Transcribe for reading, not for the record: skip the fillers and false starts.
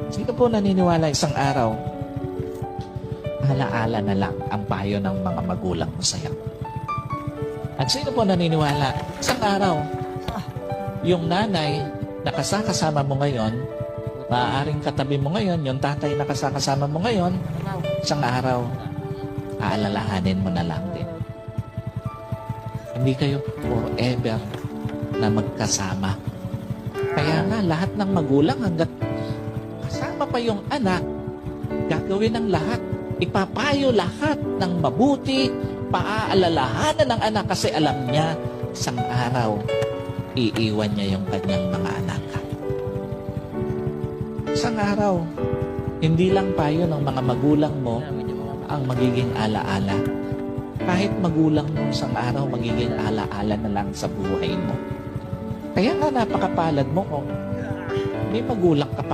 Sino po naniniwala isang araw, alaala na lang ang payo ng mga magulang mo sa'yo? At sino po naniniwala, isang araw, yung nanay na kasama mo ngayon, maaaring katabi mo ngayon, yung tatay na kasama mo ngayon, isang araw, aalalahanin mo na lang din. Hindi kayo forever na magkasama. Kaya nga, lahat ng magulang hanggat kasama pa yung anak, gagawin ng lahat. Ipapayo lahat ng mabuti, paaalalahanan ng anak kasi alam niya, isang araw, iiwan niya yung kanyang mga anak. Isang araw, hindi lang payo ng mga magulang mo ang magiging alaala. Kahit magulang mo isang araw, magiging alaala na lang sa buhay mo. Kaya nga napakapalad mo kung may magulang ka pa